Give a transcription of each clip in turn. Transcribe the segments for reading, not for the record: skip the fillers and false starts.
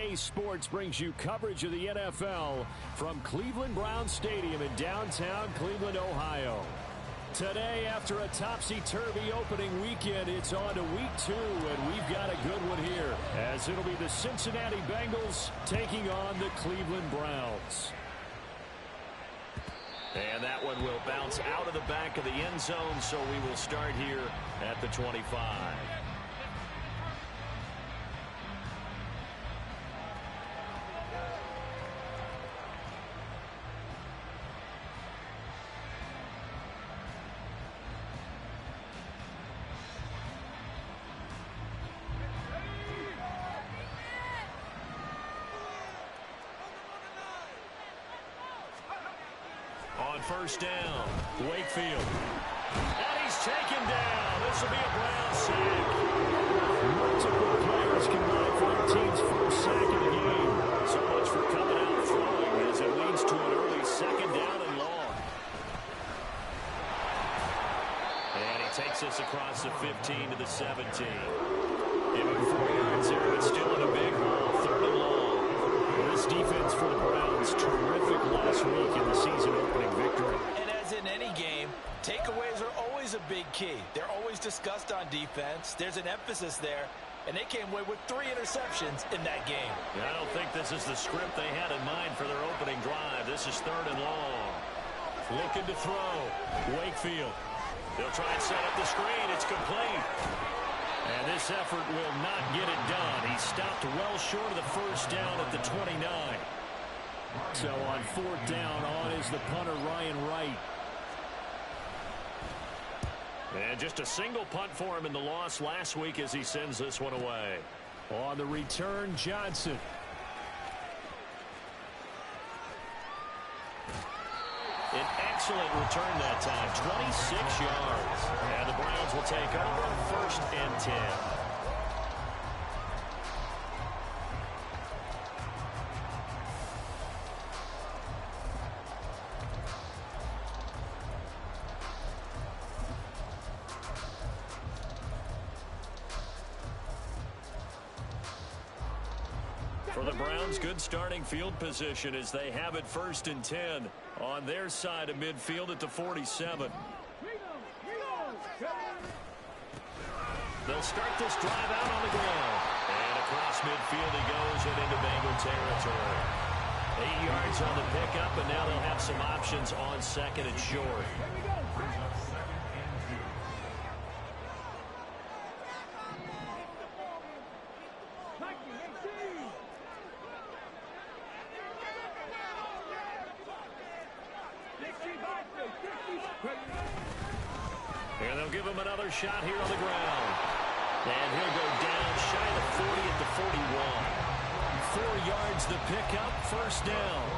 EA Sports brings you coverage of the NFL from Cleveland Browns Stadium in downtown Cleveland, Ohio. Today, after a topsy-turvy opening weekend, it's on to week 2, and we've got a good one here, as it'll be the Cincinnati Bengals taking on the Cleveland Browns. And that one will bounce out of the back of the end zone, so we will start here at the 25. On first down, Wakefield. And he's taken down. This will be a Brown sack. Multiple players combined for their team's first sack of the game. So much for coming out throwing as it leads to an early second down and long. And he takes us across the 15 to the 17. Giving 4 yards there, but still in a big hole. Third and long. This defense for the Browns, terrific last week in the season opening victory. And as in any game, takeaways are always a big key. They're always discussed on defense. There's an emphasis there, and they came away with 3 interceptions in that game. I don't think this is the script they had in mind for their opening drive. This is third and long. Looking to throw. Wakefield. They'll try and set up the screen. It's complete. And this effort will not get it done. He stopped well short of the first down at the 29. So on fourth down, on is the punter, Ryan Wright. And just a single punt for him in the loss last week as he sends this one away. On the return, Johnson. An excellent return that time, 26 yards. And the Browns will take over first and 10. For the Browns, good starting field position as they have it first and 10 on their side of midfield at the 47. They'll start this drive out on the ground. And across midfield he goes and into Bengal territory. 8 yards on the pickup, and now they'll have some options on second and short. And they'll give him another shot here on the ground. And he'll go down shy of the 40 at the 41. 4 yards the pickup, first down.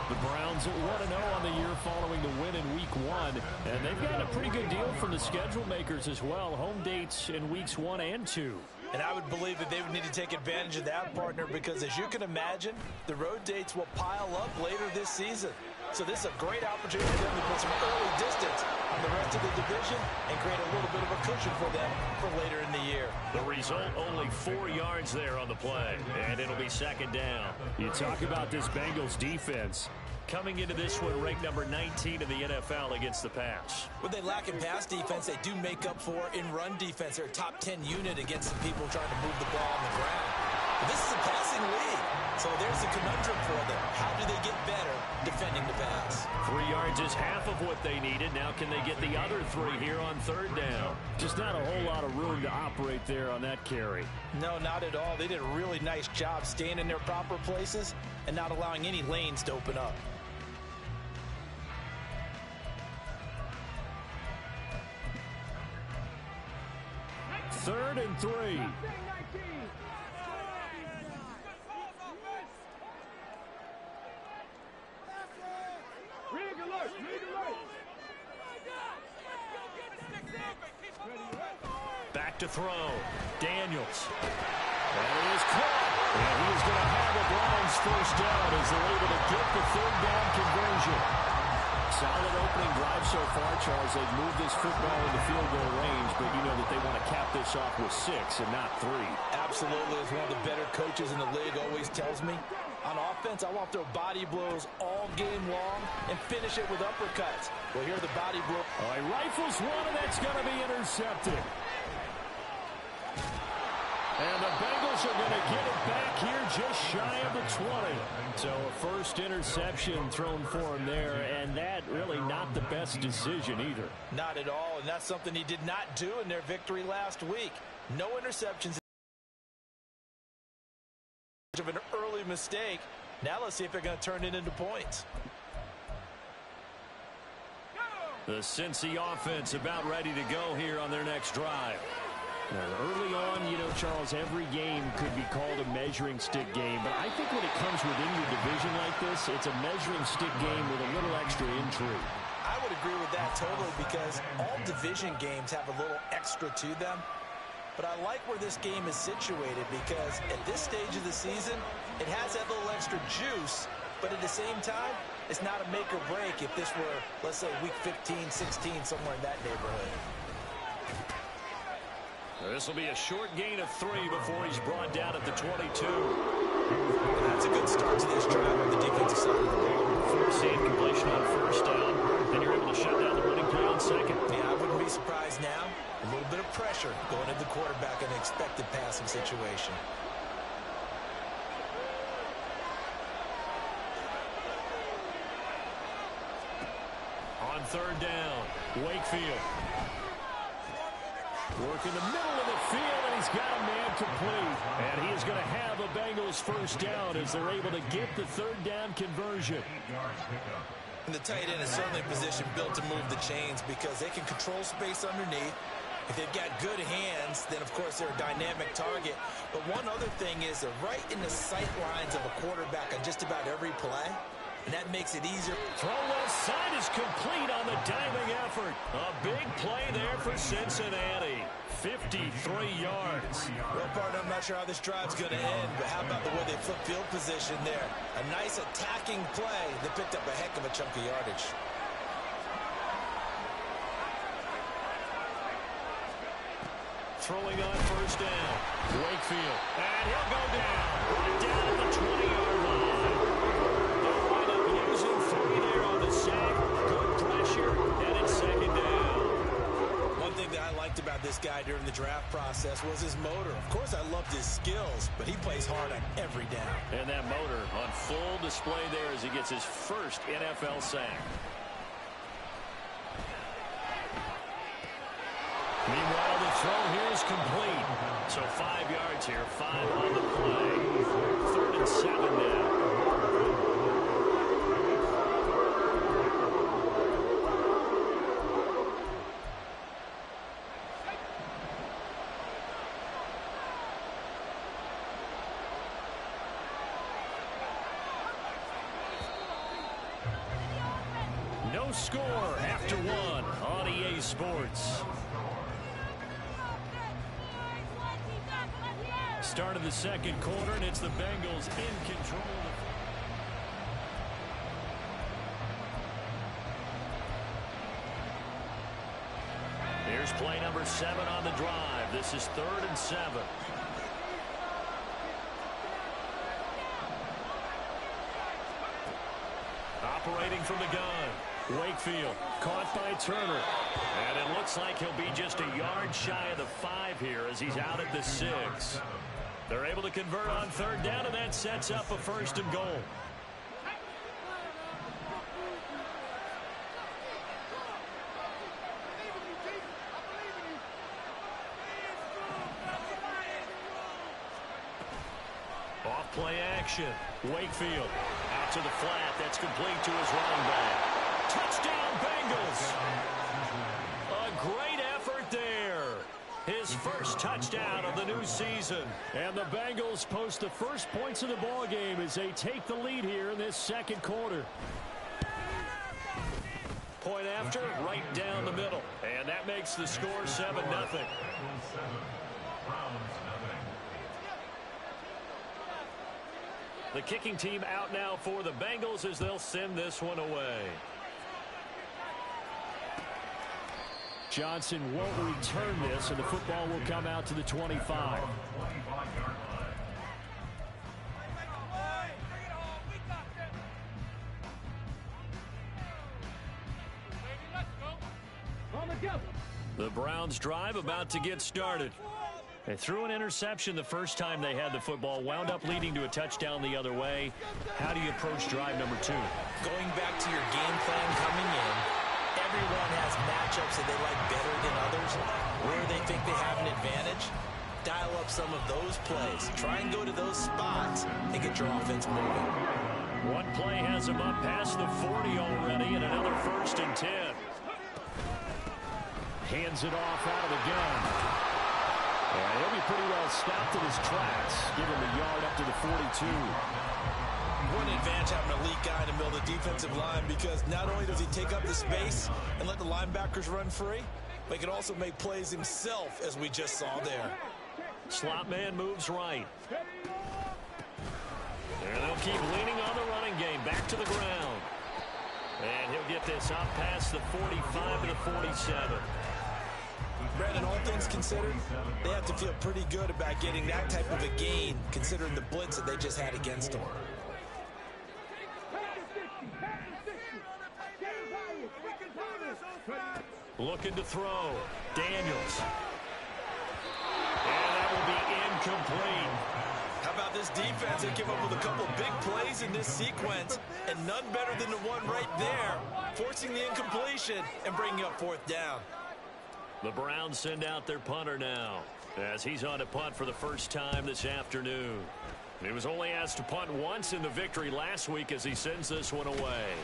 The Browns 1-0 on the year following the win in week 1. And they've got a pretty good deal from the schedule makers as well. Home dates in weeks 1 and 2. And I would believe that they would need to take advantage of that, partner, because as you can imagine, the road dates will pile up later this season. So this is a great opportunity for them to put some early distance on the rest of the division and create a little bit of a cushion for them for later in the year. The result, only 4 yards there on the play, and it'll be second down. You talk about this Bengals defense. Coming into this one, ranked number 19 in the NFL against the pass. What they lack in pass defense, they do make up for in run defense. They're a top 10 unit against the people trying to move the ball on the ground. But this is a passing league, so there's a conundrum for them. How do they get better defending the pass? 3 yards is half of what they needed. Now can they get the other 3 here on third down? Just not a whole lot of room to operate there on that carry. No, not at all. They did a really nice job staying in their proper places and not allowing any lanes to open up. Third and 3. Back to throw. Daniels. And it is caught. And he is going to have a Browns first down as they're able to get the third down conversion. Solid opening drive so far, Charles. They've moved this football into field goal range, but you know that they want to cap this off with 6 and not 3. Absolutely. As one of the better coaches in the league always tells me, on offense, I want to throw body blows all game long and finish it with uppercuts. Well, here are the body blows. All right, rifles one, and that's going to be intercepted. And the Bengals are going to get it back here just shy of the 20. So a first interception thrown for him there, and that really not the best decision either. Not at all, and that's something he did not do in their victory last week. No interceptions. Of an early mistake. Now let's see if they're going to turn it into points. The Cincy offense about ready to go here on their next drive. Now, early on, you know, Charles, every game could be called a measuring stick game, but I think when it comes within your division like this, it's a measuring stick game with a little extra intrigue. I would agree with that totally, because all division games have a little extra to them. But I like where this game is situated, because at this stage of the season, it has that little extra juice, but at the same time, it's not a make or break if this were, let's say, week 15, 16, somewhere in that neighborhood. This will be a short gain of 3 before he's brought down at the 22. And that's a good start to this drive on the defensive side of the ball. Forcing completion on first down. Then you're able to shut down the running play on second. Yeah, I wouldn't be surprised now. A little bit of pressure going into the quarterback in an expected passing situation. On third down, Wakefield. Work in the middle of the field, and he's got a man complete. And he is going to have a Bengals first down as they're able to get the third down conversion. And the tight end is certainly a position built to move the chains, because they can control space underneath. If they've got good hands, then, of course, they're a dynamic target. But one other thing is they're right in the sight lines of a quarterback on just about every play, and that makes it easier. Throw left side is complete on the diving effort. A big play there for Cincinnati. 53 yards. Well, partner, I'm not sure how this drive's going to end, but how about the way they flip field position there? A nice attacking play that picked up a heck of a chunk of yardage. Throwing on first down, Wakefield, and he'll go down, right down at the 20-yard line. They'll wind up losing 3 there on the sack. Good pressure, and it's second down. One thing that I liked about this guy during the draft process was his motor. Of course, I loved his skills, but he plays hard on every down. And that motor on full display there as he gets his first NFL sack. Meanwhile, the throw here is complete. So 5 yards here, 5 on the play. 3rd and 7 now. No score after 1 on EA Sports. Start of the second quarter, and it's the Bengals in control. Here's play number 7 on the drive. This is 3rd and 7. Operating from the gun, Wakefield caught by Turner. And it looks like he'll be just a yard shy of the 5 here as he's out at the 6. They're able to convert on third down, and that sets up a 1st and goal. Off play action. Wakefield out to the flat. That's complete to his running back. Touchdown, Bengals. A great effort there. His first touchdown of the new season. And the Bengals post the first points of the ball game as they take the lead here in this second quarter. Point after, right down the middle. And that makes the score 7-0. The kicking team out now for the Bengals as they'll send this one away. Johnson won't return this, and the football will come out to the 25. The Browns drive about to get started. They threw an interception the first time they had the football, wound up leading to a touchdown the other way. How do you approach drive number 2? Going back to your game plan coming in, everyone has matchups that they like better than others, where they think they have an advantage. Dial up some of those plays. Try and go to those spots and get your offense moving. One play has them up past the 40 already, and another 1st and 10. Hands it off out of the gun. And he'll be pretty well stopped in his tracks. Give him a yard up to the 42. What an advantage having an elite guy in the middle of the defensive line, because not only does he take up the space and let the linebackers run free, but he can also make plays himself, as we just saw there. Slot man moves right. And they'll keep leaning on the running game. Back to the ground. And he'll get this up past the 45 to the 47. Brandon, all things considered, they have to feel pretty good about getting that type of a gain, considering the blitz that they just had against them. Looking to throw. Daniels. And that will be incomplete. How about this defense? They came up with a couple big plays in this sequence, and none better than the one right there, forcing the incompletion and bringing up 4th down. The Browns send out their punter now, as he's on to punt for the first time this afternoon. He was only asked to punt once in the victory last week as he sends this one away.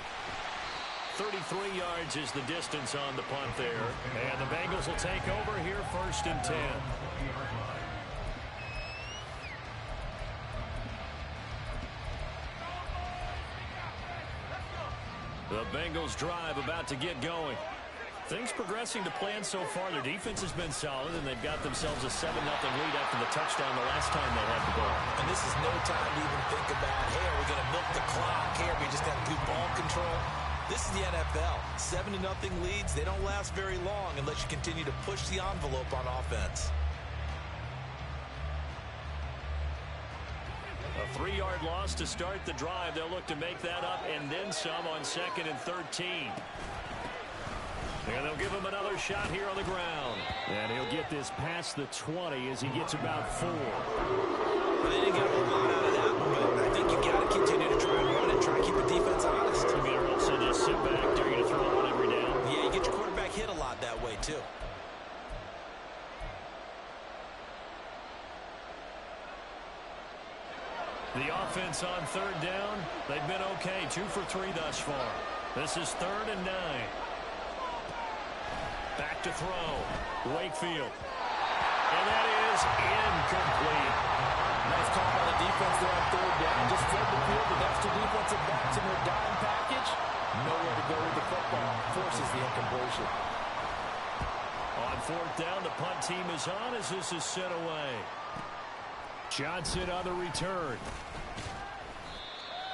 33 yards is the distance on the punt there, and the Bengals will take over here 1st and 10. The Bengals drive about to get going. Things progressing to plan so far. Their defense has been solid, and they've got themselves a 7-0 lead after the touchdown the last time they had the ball. And this is no time to even think about, hey, are we going to milk the clock? Hey, are we just got to do ball control? This is the NFL. 7-0 leads, they don't last very long unless you continue to push the envelope on offense. A 3-yard loss to start the drive. They'll look to make that up and then some on 2nd and 13. And they'll give him another shot here on the ground. And he'll get this past the 20 as he gets about 4. Well, they didn't get a whole lot out of that one, but I think you got to continue to try and run and try and keep the defense honest. You mean, or also just sit back, they're going to throw on every down? Yeah, you get your quarterback hit a lot that way, too. The offense on 3rd down, they've been okay. 2 for 3 thus far. This is 3rd and 9. Back to throw. Wakefield. And that is incomplete. Nice call by the defense there on 3rd down. Just flip the field with extra defensive backs in their dime package. Nowhere to go with the football. Forces the incompletion. On 4th down, the punt team is on as this is sent away. Johnson on the return.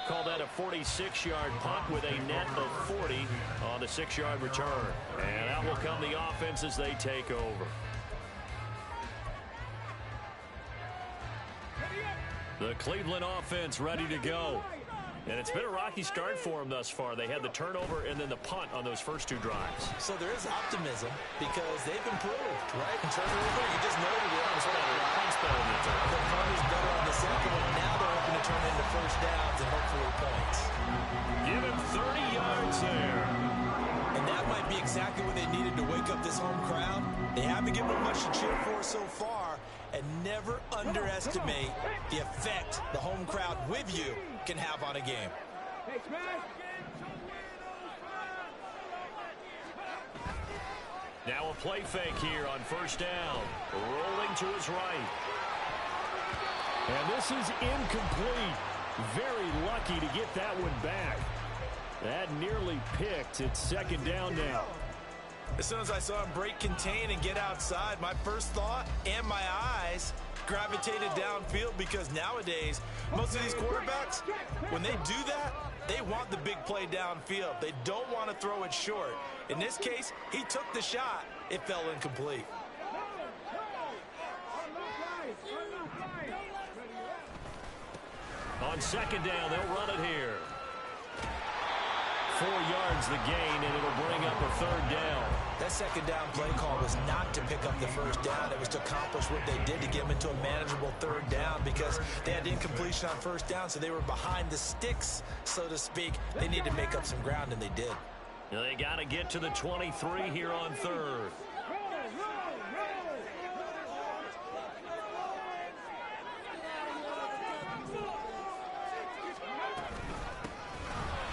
Call that a 46-yard punt with a net of 40 on the 6-yard return. And out will come the offense as they take over. The Cleveland offense ready to go. And it's been a rocky start for them thus far. They had the turnover and then the punt on those first 2 drives. So there is optimism because they've improved, right? Turnover, you just noted it. Punt's better than the turnover. The punt is better on the second one. Now they're hoping to turn into 1st downs and hopefully points. Give him 30 yards there. And that might be exactly what they needed to wake up this home crowd. They haven't given them much to cheer for so far. And never underestimate the effect the home crowd with you can have on a game. Now a play fake here on 1st down. Rolling to his right. And this is incomplete. Very lucky to get that one back. That nearly picked. It's 2nd down now. As soon as I saw him break contain and get outside, my first thought and my eyes gravitated downfield, because nowadays, most of these quarterbacks, when they do that, they want the big play downfield. They don't want to throw it short. In this case, he took the shot, it fell incomplete. On second down, they'll run it here. 4 yards the gain, and it'll bring up a third down. That second down play call was not to pick up the first down. It was to accomplish what they did to get them into a manageable third down because they had incompletion on first down, so they were behind the sticks, so to speak. They needed to make up some ground, and they did. They got to get to the 23 here on third.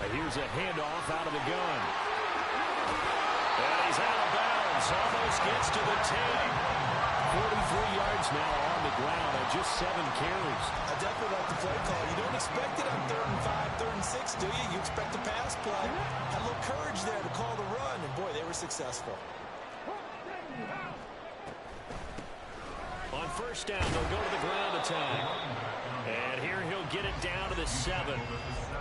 Here's a handoff out of the gun. And he's out of bounds. Almost gets to the 10. 43 yards now on the ground on just 7 carries. I definitely like the play call. You don't expect it on 3rd and 5, 3rd and 6, do you? You expect a pass play. Had a little courage there to call the run, and boy, they were successful. On first down, they'll go to the ground attack. And here he'll get it down to the 7.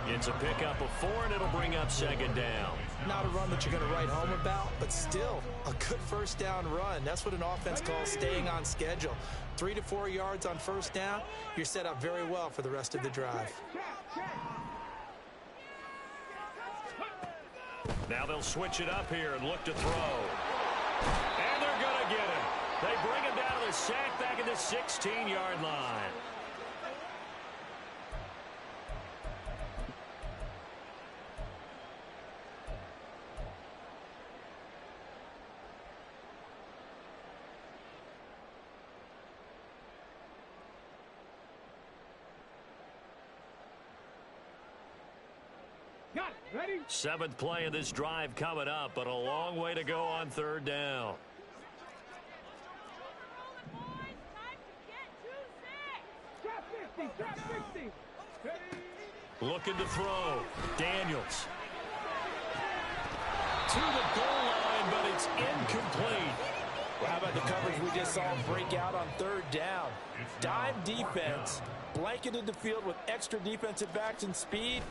It's a pickup of 4, and it'll bring up second down. Not a run that you're going to write home about, but still a good first down run. That's what an offense calls staying on schedule. 3 to 4 yards on first down, you're set up very well for the rest of the drive. Now they'll switch it up here and look to throw. And they're going to get him. They bring him down to the sack back at the 16-yard line. Ready? 7th play of this drive coming up, but a long way to go on third down. Looking to throw. Daniels. To the goal line, but it's incomplete. Well, how about the coverage we just saw break out on third down? Dime defense, blanketed the field with extra defensive backs and speed,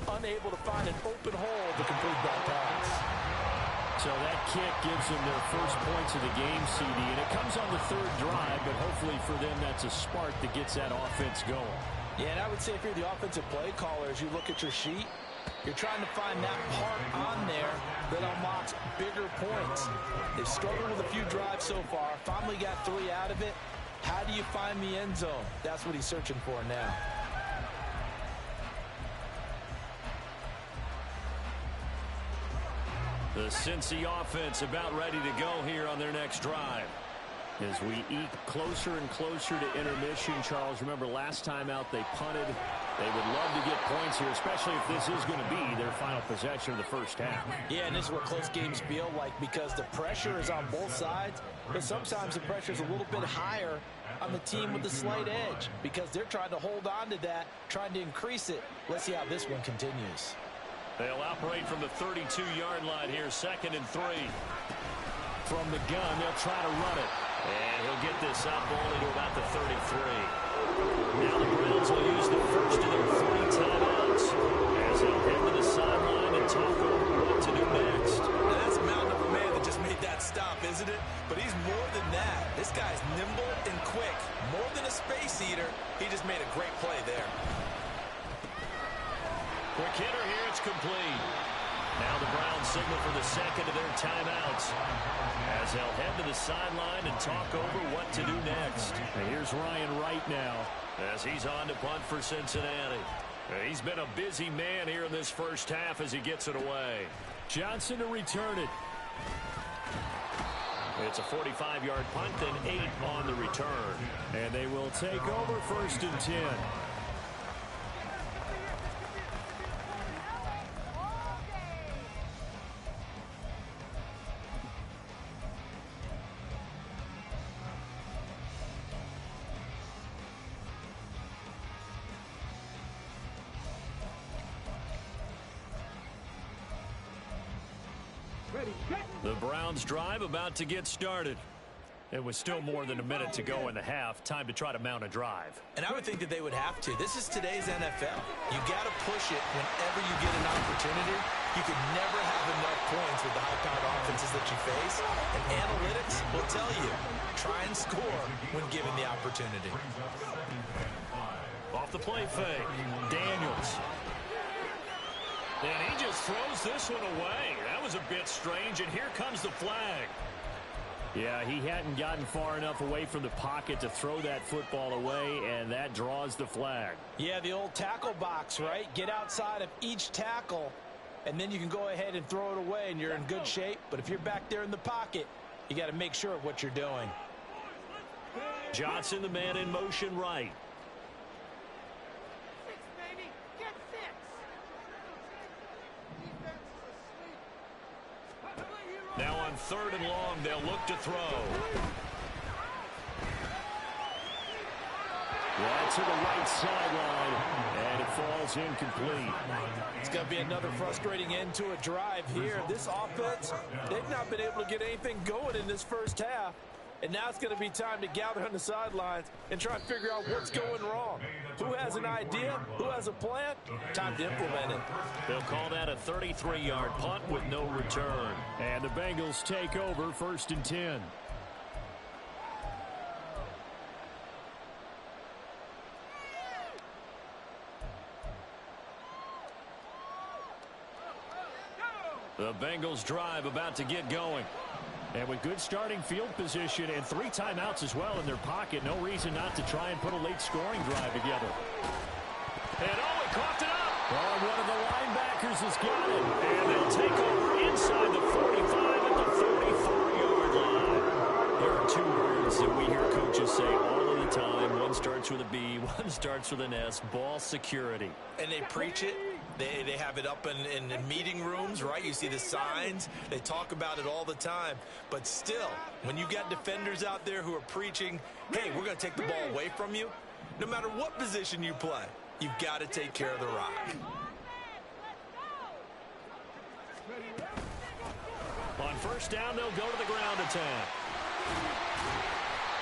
unable to find an open hole to complete that pass. So that kick gives them their first points of the game, CD, and it comes on the 3rd drive, but hopefully for them that's a spark that gets that offense going. Yeah, and I would say if you're the offensive play caller, as you look at your sheet, you're trying to find that part on there that unlocks bigger points. They've struggled with a few drives so far, finally got 3 out of it. How do you find the end zone? That's what he's searching for now. The Cincy offense about ready to go here on their next drive. As we eke closer and closer to intermission, Charles, remember last time out they punted. They would love to get points here, especially if this is going to be their final possession of the first half. Yeah, and this is what close games feel like because the pressure is on both sides, but sometimes the pressure is a little bit higher on the team with the slight edge because they're trying to hold on to that, trying to increase it. Let's see how this one continues. They'll operate from the 32-yard line here, 2nd and 3. From the gun, they'll try to run it. And he'll get this up only to about the 33. Now the Browns will use the first of their 3 timeouts as they'll head to the sideline and talk over what to do next. Now that's a mountain of a man that just made that stop, isn't it? But he's more than that. This guy's nimble and quick. More than a space eater, he just made a great play there. Quick hitter here, it's complete. Now the Browns signal for the 2nd of their timeouts as they'll head to the sideline and talk over what to do next. And here's Ryan Wright now as he's on to punt for Cincinnati. He's been a busy man here in this first half as he gets it away. Johnson to return it. It's a 45-yard punt and 8 on the return. And they will take over 1st and 10. The Browns drive about to get started. It was still more than a minute to go in the half. Time to try to mount a drive. And I would think that they would have to. This is today's NFL. You got to push it whenever you get an opportunity. You can never have enough points with the high-powered offenses that you face. And analytics will tell you, try and score when given the opportunity. Off the play fake, Daniels. And he just throws this one away. That was a bit strange, and here comes the flag. Yeah, he hadn't gotten far enough away from the pocket to throw that football away, and that draws the flag. Yeah, the old tackle box, right? Get outside of each tackle, and then you can go ahead and throw it away, and you're in good shape. But if you're back there in the pocket, you got to make sure of what you're doing. Johnson, the man in motion right. Now on 3rd and long, they'll look to throw. That's to the right sideline, and it falls incomplete. It's going to be another frustrating end to a drive here. This offense, they've not been able to get anything going in this first half. And now it's going to be time to gather on the sidelines and try and figure out what's going wrong. Who has an idea? Who has a plan? Time to implement it. They'll call that a 33-yard punt with no return. And the Bengals take over 1st and 10. The Bengals drive about to get going. And with good starting field position and 3 timeouts as well in their pocket, no reason not to try and put a late scoring drive together. And he coughed it up. Oh, one of the linebackers has got it. And they'll take over inside the 45 at the 34-yard line. There are 2 words that we hear coaches say all of the time. One starts with a B, one starts with an S, ball security. And they preach it. They have it up in meeting rooms, right? You see the signs. They talk about it all the time. But still, when you got defenders out there who are preaching, hey, we're going to take the ball away from you, no matter what position you play, you've got to take care of the rock. On 1st down, they'll go to the ground attack.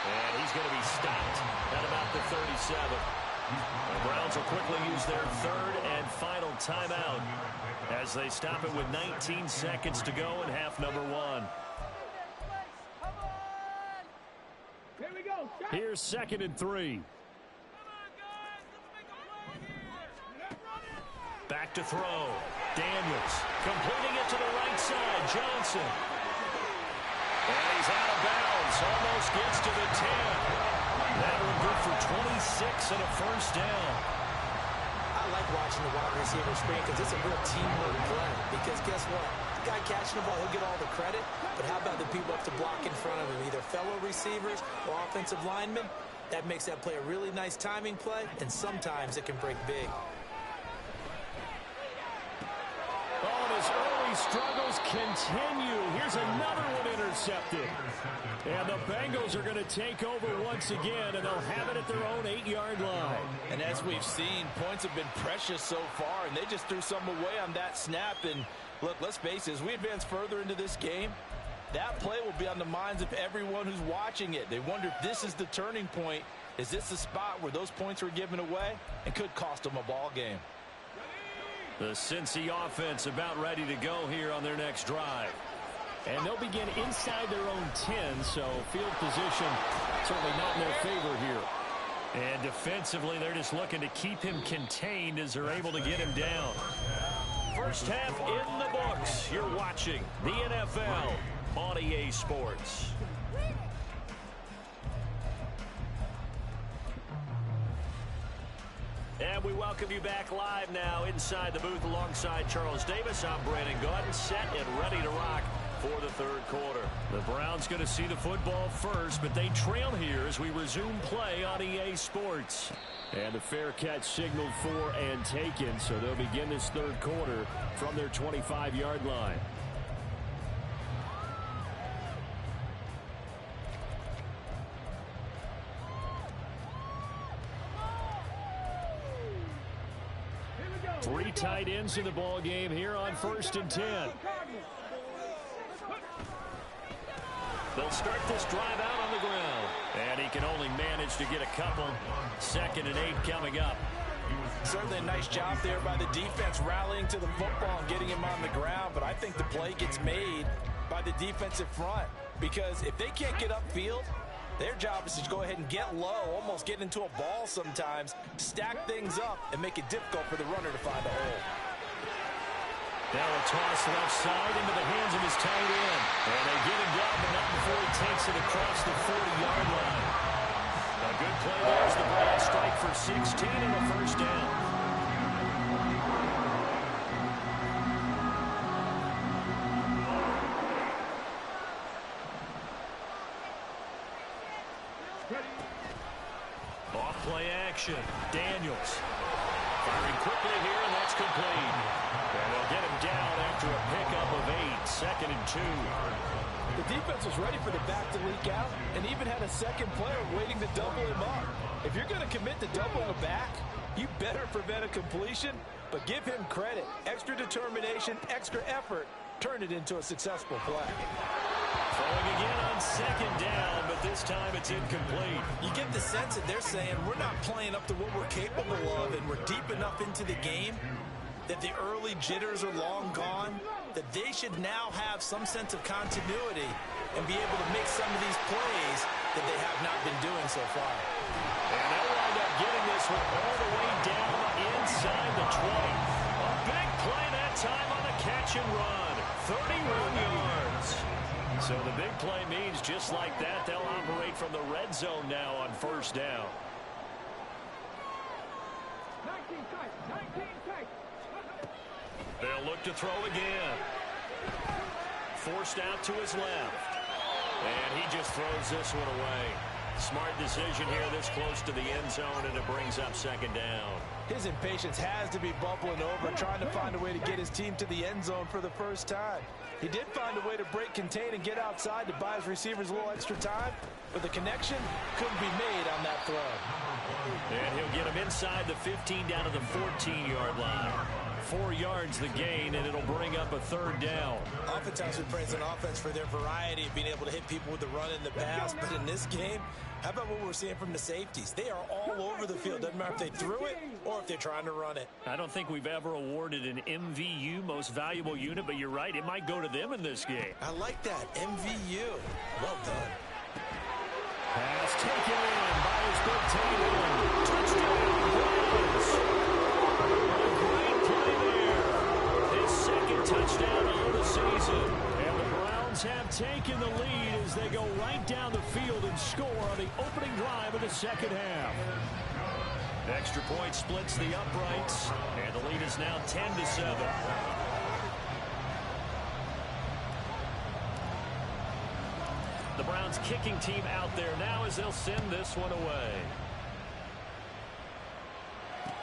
And he's going to be stopped at about the 37. The Browns will quickly use their 3rd and final timeout as they stop it with 19 seconds to go in half number 1. Here's 2nd and 3. Back to throw. Daniels completing it to the right side. Johnson. And he's out of bounds. Almost gets to the 10. That'll good for 26 and a 1st down. I like watching the wide receiver screen because it's a real teamwork play. Because guess what? The guy catching the ball, he'll get all the credit. But how about the people up to block in front of him, either fellow receivers or offensive linemen? That makes that play a really nice timing play, and sometimes it can break big. Oh, and his early struggles continue. Here's another one intercepted. And the Bengals are going to take over once again, and they'll have it at their own 8-yard line. And as we've seen, points have been precious so far, and they just threw some away on that snap. And look, let's face it, as we advance further into this game, that play will be on the minds of everyone who's watching it. They wonder if this is the turning point. Is this the spot where those points were given away and could cost them a ball game? The Cincy offense about ready to go here on their next drive. And they'll begin inside their own 10, so field position certainly not in their favor here. And defensively, they're just looking to keep him contained as they're able to get him down. First half in the books. You're watching the NFL on EA Sports. And we welcome you back live now inside the booth alongside Charles Davis. I'm Brandon Gaudin, set and ready to rock for the 3rd quarter. The Browns going to see the football first, but they trail here as we resume play on EA Sports. And the fair catch signaled for and taken, so they'll begin this 3rd quarter from their 25-yard line. Three tight ends in the ball game here on 1st and 10. They'll start this drive out on the ground. And he can only manage to get a couple. 2nd and 8 coming up. Certainly a nice job there by the defense rallying to the football and getting him on the ground, but I think the play gets made by the defensive front because if they can't get upfield, their job is to go ahead and get low, almost get into a ball sometimes, stack things up, and make it difficult for the runner to find a hole. Now a toss left side into the hands of his tight end. And they get him down, but not before he takes it across the 40-yard line. A good play there as the Browns strike for 16 and a first down. Off play action. Daniels. Firing quickly here, and that's complete. And they'll get him down after a pickup of 8, 2nd and 2. The defense was ready for the back to leak out and even had a second player waiting to double him up. If you're going to commit to doubling a back, you better prevent a completion, but give him credit. Extra determination, extra effort, turn it into a successful play. Throwing again on 2nd down, but this time it's incomplete. You get the sense that they're saying we're not playing up to what we're capable of and we're deep enough into the game that the early jitters are long gone, that they should now have some sense of continuity and be able to make some of these plays that they have not been doing so far. And they'll wind up getting this one all the way down inside the 20. A big play that time on a catch and run. 31 yards. So the big play means just like that, they'll operate from the red zone now on first down. 19 tight, 19 tight. They'll look to throw again. Forced out to his left. And he just throws this one away. Smart decision here this close to the end zone, and it brings up 2nd down. His impatience has to be bubbling over, trying to find a way to get his team to the end zone for the first time. He did find a way to break contain and get outside to buy his receivers a little extra time, but the connection couldn't be made on that throw. And he'll get him inside the 15 down to the 14-yard line. 4 yards the gain, and it'll bring up a 3rd down. Oftentimes we praise an offense for their variety of being able to hit people with the run and the pass, but in this game, how about what we're seeing from the safeties? They are all over the field. Doesn't matter if they threw it or if they're trying to run it. I don't think we've ever awarded an MVU, most valuable unit, but you're right, it might go to them in this game. I like that, MVU. Well done. Pass taken in by his big tight end. Touchdown, Browns. A great play there. His 2nd touchdown of the season. And the Browns have taken the lead as they go right down the field and score on the opening drive of the 2nd half. Extra point splits the uprights, and the lead is now 10-7. The Browns kicking team out there now as they'll send this one away.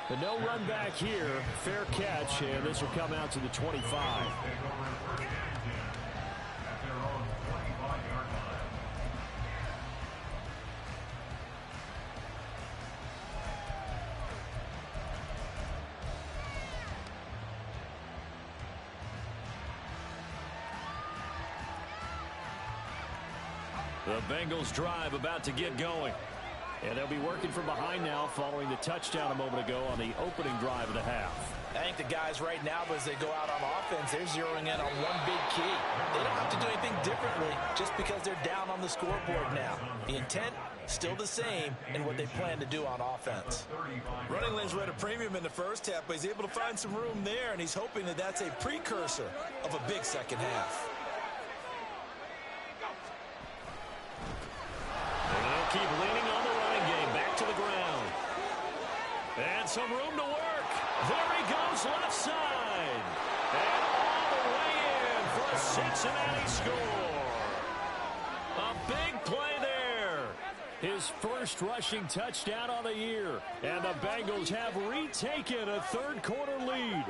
The no run back here, fair catch, and this will come out to the 25. The Bengals drive about to get going. And they'll be working from behind now following the touchdown a moment ago on the opening drive of the half. I think the guys right now, as they go out on offense, they're zeroing in on one big key. They don't have to do anything differently just because they're down on the scoreboard now. The intent, still the same in what they plan to do on offense. Running lanes were at a premium in the first half, but he's able to find some room there, and he's hoping that that's a precursor of a big second half. And they'll keep leaning on the running game. Back to the ground. And some room to work. There he goes left side. And all the way in for a Cincinnati score. A big play there. His first rushing touchdown on the year. And the Bengals have retaken a third-quarter lead.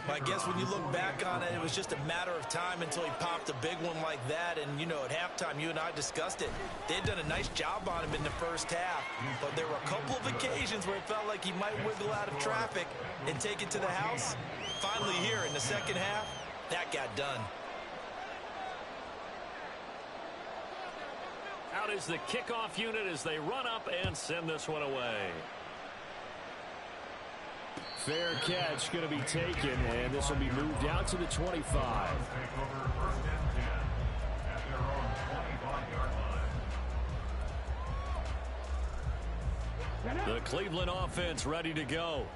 I guess when you look back on it, it was just a matter of time until he popped a big one like that. And, you know, at halftime, you and I discussed it. They had done a nice job on him in the first half. But there were a couple of occasions where it felt like he might wiggle out of traffic and take it to the house. Finally here in the second half, that got done. Out is the kickoff unit as they run up and send this one away. Fair catch going to be taken, and this will be moved out to the 25. The Cleveland offense ready to go.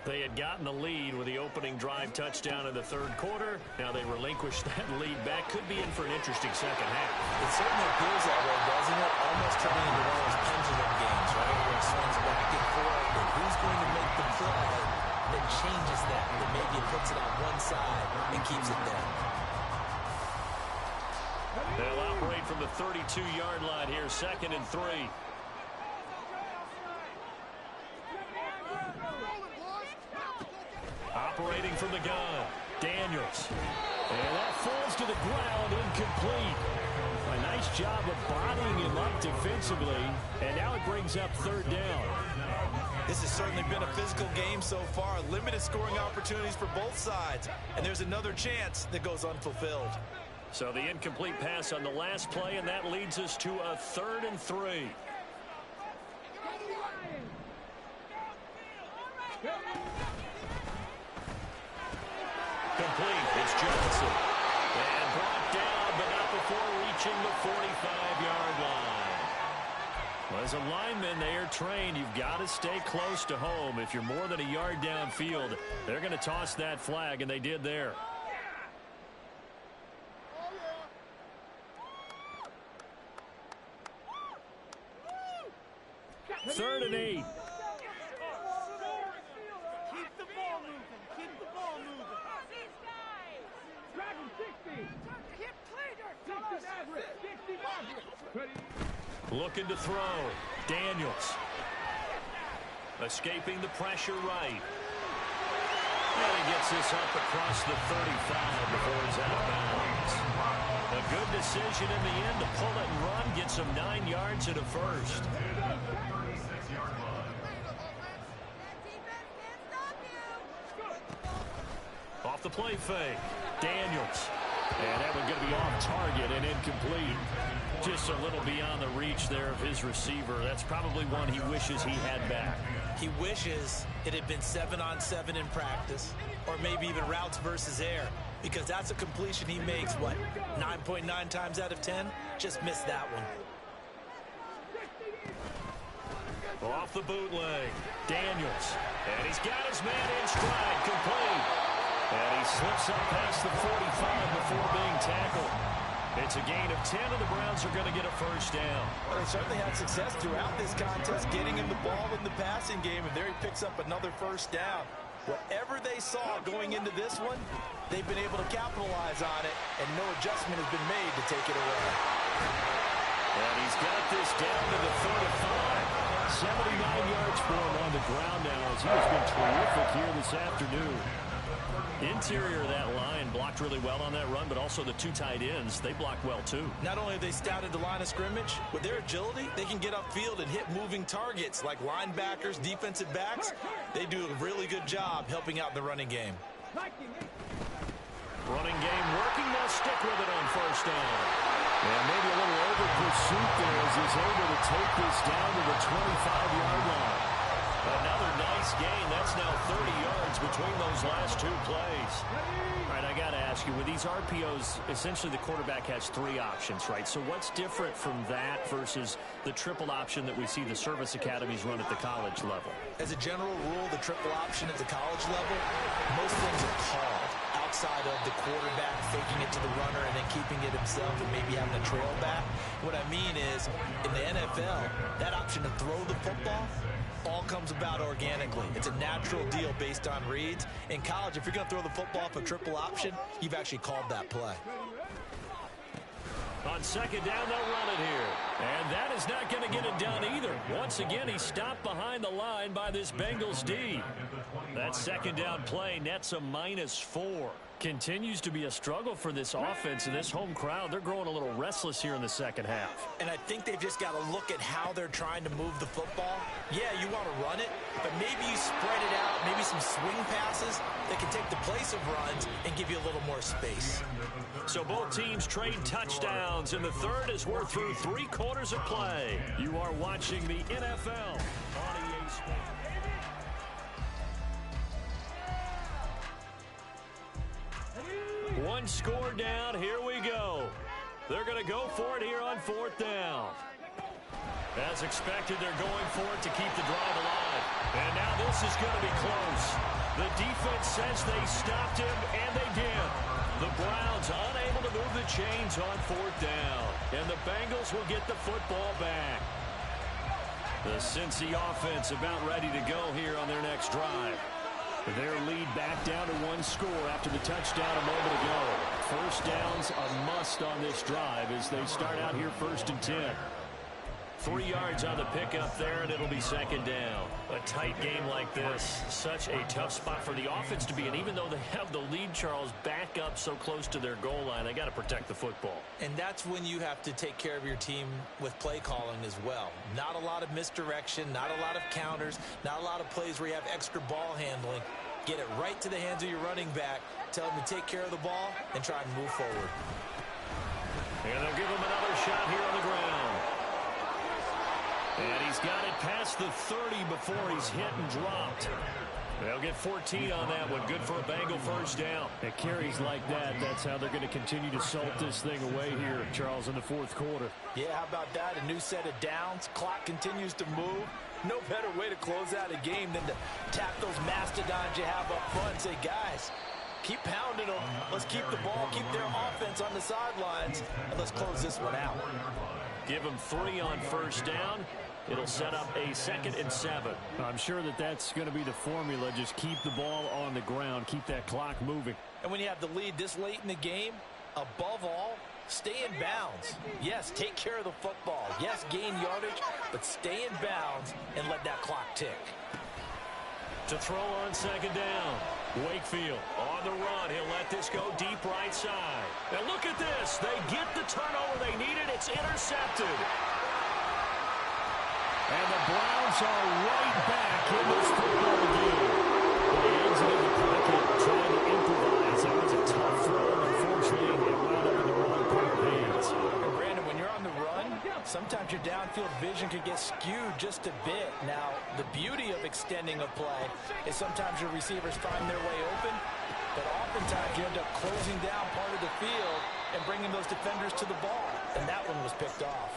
They had gotten the lead with the opening drive touchdown in the third quarter. Now they relinquish that lead back. Could be in for an interesting second half. It certainly appears that way, doesn't it? Almost turning into one of those pendulum games, right? Where it swings back and forth. And who's going to make the play that changes that? That maybe it puts it on one side and keeps it there. They'll operate from the 32-yard line here, 2nd and 3. Operating from the gun, Daniels. And that falls to the ground, incomplete. A nice job of bodying him up defensively, and now it brings up 3rd down. This has certainly been a physical game so far. Limited scoring opportunities for both sides. And there's another chance that goes unfulfilled. So the incomplete pass on the last play, and that leads us to a 3rd and 3. Complete. It's Johnson. And brought down, but not before reaching the 45-yard line. Well, as a lineman, they are trained. You've got to stay close to home. If you're more than a yard downfield, they're going to toss that flag, and they did there. Third and 8. Looking to throw. Daniels. Escaping the pressure right. And he gets this up across the 35 before he's out of bounds. A good decision in the end to pull it and run. Gets him 9 yards and a first. Off the play fake. Daniels. And that one going to be off target and incomplete. Just a little beyond the reach there of his receiver. That's probably one he wishes he had back. He wishes it had been 7-on-7 in practice, or maybe even routes versus air, because that's a completion he makes, what, 9.9 times out of 10? Just missed that one. Off the bootleg. Daniels. And he's got his man in stride. Complete. And he slips up past the 45 before being tackled. It's a gain of 10, and the Browns are going to get a first down. Well, they certainly had success throughout this contest, getting him the ball in the passing game, and there he picks up another first down. Whatever they saw going into this one, they've been able to capitalize on it, and no adjustment has been made to take it away. And he's got this down to the 35. 79 yards for him on the ground now, as he has been terrific here this afternoon. Interior of that line blocked really well on that run, but also the 2 tight ends, they blocked well too. Not only have they scouted the line of scrimmage, with their agility, they can get upfield and hit moving targets like linebackers, defensive backs. They do a really good job helping out in the running game. Running game working, they'll stick with it on first down. And maybe a little over pursuit there as he's able to take this down to the 25-yard line. Another nice gain. That's now 30 yards between those last 2 plays. All right, I got to ask you, with these RPOs, essentially the quarterback has 3 options, right? So what's different from that versus the triple option that we see the service academies run at the college level? As a general rule, the triple option at the college level, most things are called outside of the quarterback faking it to the runner and then keeping it himself and maybe having a trail back. What I mean is, in the NFL, that option to throw the football all comes about organically. It's a natural deal based on reads. In college, if you're going to throw the football for triple option, you've actually called that play. On second down, they'll run it here. And that is not going to get it done either. Once again, he's stopped behind the line by this Bengals D. That second down play nets a -4. Continues to be a struggle for this offense and this home crowd. They're growing a little restless here in the second half. And I think they've just got to look at how they're trying to move the football. Yeah, you want to run it, but maybe you spread it out, maybe some swing passes that can take the place of runs and give you a little more space. So both teams trade touchdowns, and the third as we're through 3 quarters of play. You are watching the NFL on EA Sports. One score down. Here we go. They're going to go for it here on 4th down. As expected, they're going for it to keep the drive alive. And now this is going to be close. The defense says they stopped him, and they did. The Browns unable to move the chains on 4th down. And the Bengals will get the football back. The Cincy offense about ready to go here on their next drive. Their lead back down to 1 score after the touchdown a moment ago. First down's a must on this drive as they start out here 1st and 10. 3 yards on the pickup there, and it'll be 2nd down. A tight game like this, such a tough spot for the offense to be in. Even though they have the lead, Charles, back up so close to their goal line, they got to protect the football. And that's when you have to take care of your team with play calling as well. Not a lot of misdirection, not a lot of counters, not a lot of plays where you have extra ball handling. Get it right to the hands of your running back, tell him to take care of the ball, and try and move forward. And they'll give him another shot here on the ground. And he's got it past the 30 before he's hit and dropped. They'll get 14 on that one. Good for a Bengal first down. At carries like that, that's how they're going to continue to salt this thing away here, Charles, in the 4th quarter. Yeah, how about that? A new set of downs. Clock continues to move. No better way to close out a game than to tap those mastodons you have up front and say, guys, keep pounding them. Let's keep the ball, keep their offense on the sidelines, and let's close this one out. Give them 3 on first down. It'll set up a 2nd and 7. I'm sure that that's going to be the formula. Just keep the ball on the ground. Keep that clock moving. And when you have the lead this late in the game, above all, stay in bounds. Yes, take care of the football. Yes, gain yardage, but stay in bounds and let that clock tick. To throw on 2nd down. Wakefield on the run. He'll let this go deep right side. And look at this. They get the turnover they needed. It's intercepted. And the Browns are right back in this football game. They exited the pocket trying to improvise. That was a tough throw. Unfortunately, it wound up in the wrong pair of hands. Brandon, when you're on the run, sometimes your downfield vision could get skewed just a bit. Now, the beauty of extending a play is sometimes your receivers find their way open, but oftentimes you end up closing down part of the field and bringing those defenders to the ball, and that one was picked off.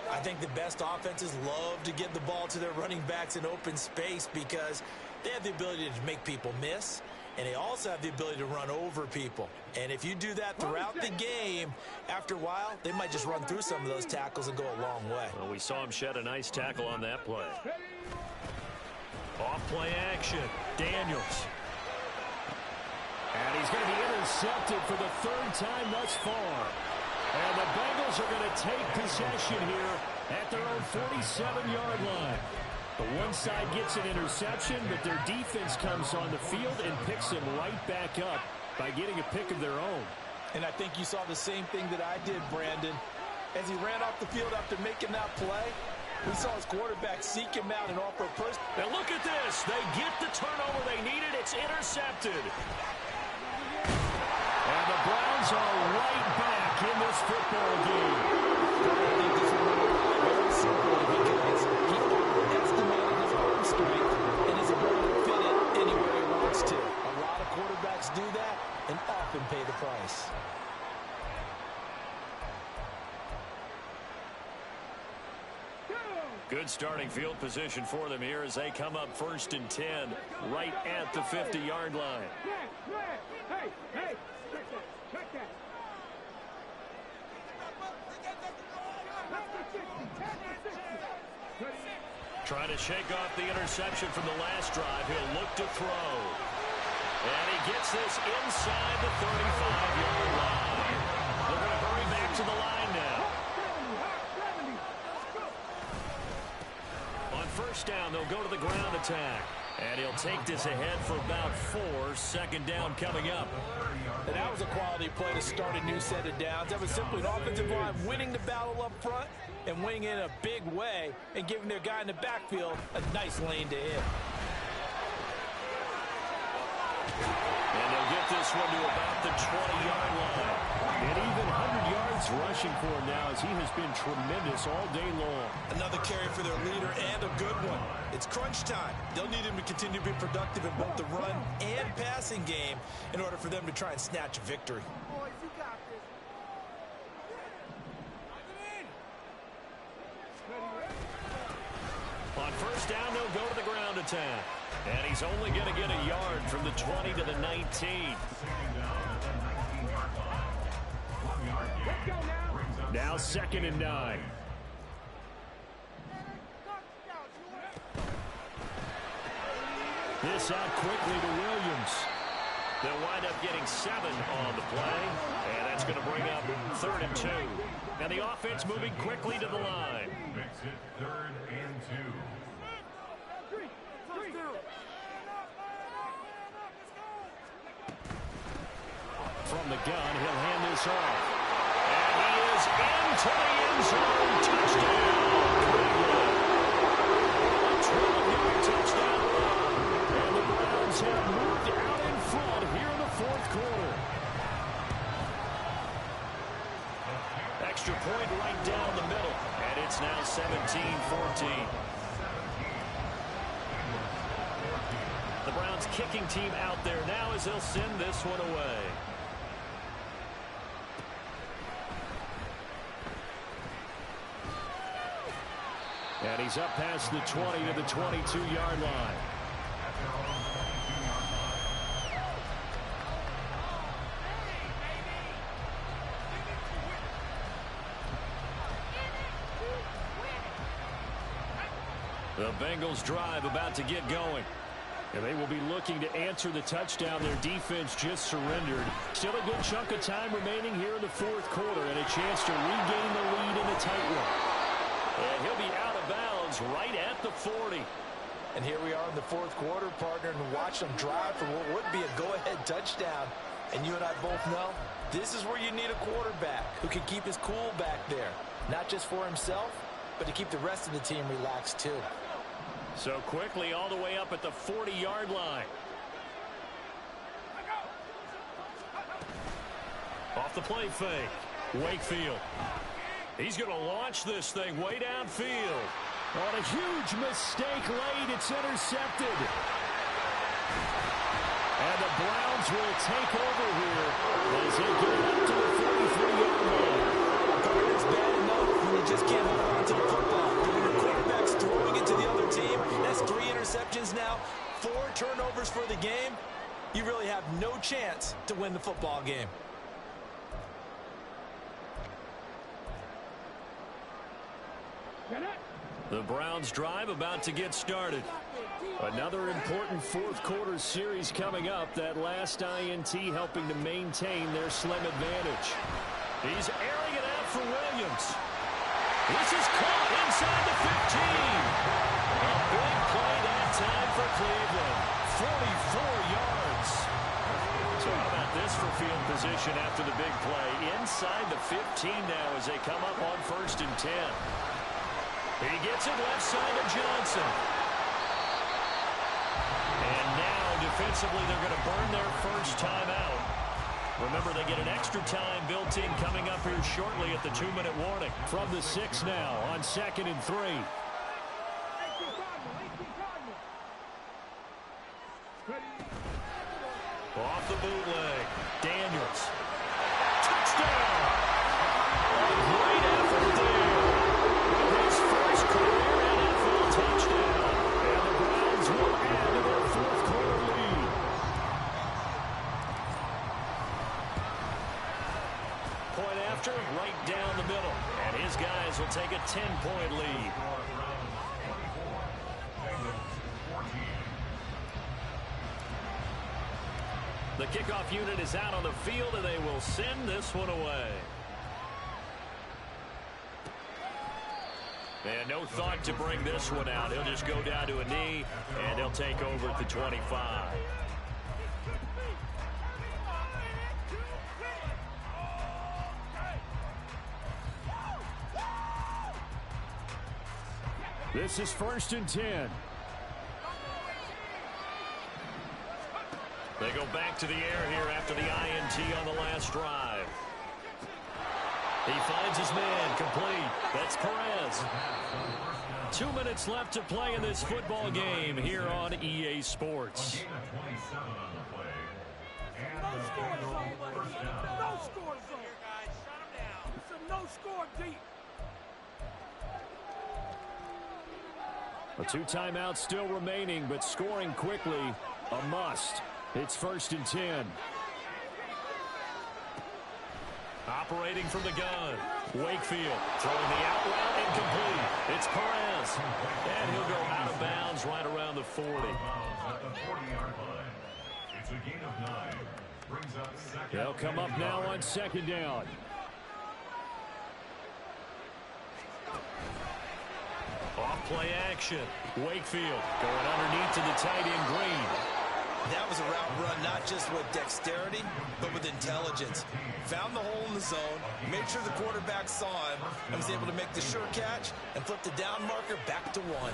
I think the best offenses love to get the ball to their running backs in open space because they have the ability to make people miss, and they also have the ability to run over people. And if you do that throughout the game, after a while, they might just run through some of those tackles and go a long way. Well, we saw him shed a nice tackle on that play. Off-play action. Daniels. And he's going to be intercepted for the 3rd time thus far. And the Bengals are going to take possession here at their own 47-yard line. The one side gets an interception, but their defense comes on the field and picks them right back up by getting a pick of their own. And I think you saw the same thing that I did, Brandon. As he ran off the field after making that play, we saw his quarterback seek him out and offer a push. And look at this. They get the turnover they needed. It's intercepted. And the Browns are right back in this football game. I think this is very simple because he estimated his arm strength and his ability to fit it anywhere he wants to. A lot of quarterbacks do that and often pay the price. Good starting field position for them here as they come up 1st and 10 right at the 50-yard line. Hey, check that. Trying to shake off the interception from the last drive. He'll look to throw. And he gets this inside the 35-yard line. They're going to hurry back to the line now. On first down, they'll go to the ground attack. And he'll take this ahead for about 4. 2nd down coming up. And that was a quality play to start a new set of downs. That was simply an offensive line winning the battle up front and winning in a big way and giving their guy in the backfield a nice lane to hit. And they'll get this one to about the 20-yard line. And even 100 yards rushing for him now as he has been tremendous all day long. Another carry for their leader and a good one. It's crunch time. They'll need him to continue to be productive in both the run and passing. passing game in order for them to try and snatch a victory. Boys, you got this. On first down, they'll go to the ground attack. And he's only going to get a yard from the 20 to the 19. Let's go now. Now 2nd and 9. This out quickly to Williams. They'll wind up getting 7 on the play. And that's going to bring up 3rd and 2. And the offense moving quickly to the line. Makes it 3rd and 2. From the gun, he'll hand this off. And he is into the end zone. Touchdown, Cleveland. A 12-yard touchdown run. And the Browns have moved out in front here in the 4th quarter. Extra point right down the middle. And it's now 17-14. The Browns kicking team out there now as they'll send this one away. And he's up past the 20 to the 22-yard line. The Bengals drive about to get going. And they will be looking to answer the touchdown their defense just surrendered. Still a good chunk of time remaining here in the 4th quarter and a chance to regain the lead in the tight one. And he'll be out of bounds right at the 40. And here we are in the 4th quarter, partner, and watch them drive for what would be a go-ahead touchdown. And you and I both know this is where you need a quarterback who can keep his cool back there. Not just for himself, but to keep the rest of the team relaxed too. So quickly all the way up at the 40-yard line. Off the play fake. Wakefield. He's going to launch this thing way downfield. On a huge mistake late, it's intercepted. And the Browns will take over here as they get it up to the 43-yard line. It's bad enough when you just can't hold on to the football. But when your quarterback's throwing it to the other team, that's 3 interceptions now, 4 turnovers for the game. You really have no chance to win the football game. The Browns drive about to get started. Another important 4th quarter series coming up. That last INT helping to maintain their slim advantage. He's airing it out for Williams. This is caught inside the 15. A big play that time for Cleveland. 44 yards. So how about this for field position after the big play? Inside the 15 now as they come up on 1st and 10. He gets it left side of Johnson. And now, defensively, they're going to burn their first time out. Remember, they get an extra time built in coming up here shortly at the 2-minute warning. From the 6 now on 2nd and 3. Off the bootleg. Daniels. Touchdown! A great effort there. His first career NFL touchdown. And the Browns will add to their 4th quarter lead. Point after, right down the middle. And his guys will take a 10-point lead. The kickoff unit is out on the field, and they will send this one away. And no thought to bring this one out. He'll just go down to a knee, and he'll take over at the 25. This is 1st and 10. They go back to the air here after the INT on the last drive. He finds his man complete. That's Perez. 2 minutes left to play in this football game here on EA Sports. score zone. No score zone. It's a no score deep. A 2 timeouts still remaining, but scoring quickly, a must. It's 1st and 10. Operating from the gun. Wakefield throwing the out route incomplete. It's Perez. And he'll go out of bounds right around the 40. At the 40-yard line. It's a gain of 9. Brings up second. They'll come up now on 2nd down. Off play action. Wakefield going underneath to the tight end Green. That was a route run not just with dexterity, but with intelligence. Found the hole in the zone, made sure the quarterback saw him, and was able to make the sure catch and flip the down marker back to 1.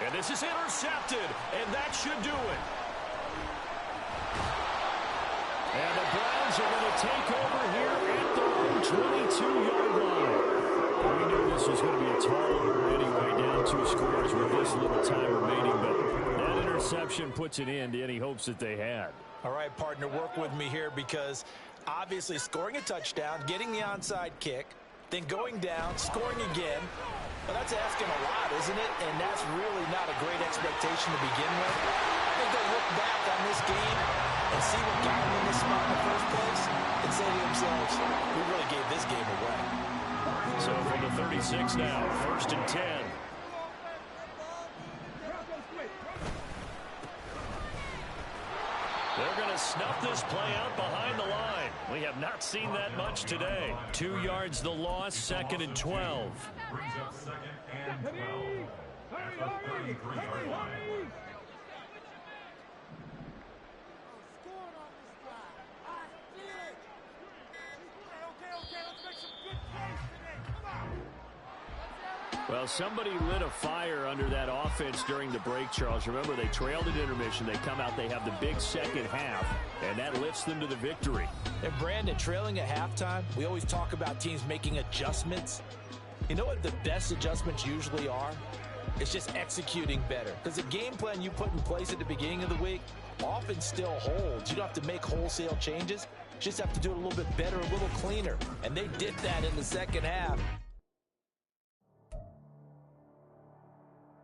And this is intercepted, and that should do it. And the Browns are going to take over here at their own 22-yard line. We knew this was going to be a tall order anyway, down 2 scores with this little time remaining, but that interception puts an end to any hopes that they had. All right, partner, work with me here because obviously scoring a touchdown, getting the onside kick, then going down, scoring again. Well, that's asking a lot, isn't it? And that's really not a great expectation to begin with. I think they'll look back on this game and see what got them in this spot in the first place and say to themselves, we really gave this game away. So from the 36 now, 1st and 10. They're going to snuff this play out behind the line. We have not seen that much today. 2 yards the loss, 2nd and 12. Brings up 2nd and 12. At the 33-yard line. Well, somebody lit a fire under that offense during the break, Charles. Remember, they trailed at intermission. They come out, they have the big second half, and that lifts them to the victory. And Brandon, trailing at halftime, we always talk about teams making adjustments. You know what the best adjustments usually are? It's just executing better. Because the game plan you put in place at the beginning of the week often still holds. You don't have to make wholesale changes. You just have to do it a little bit better, a little cleaner. And they did that in the second half.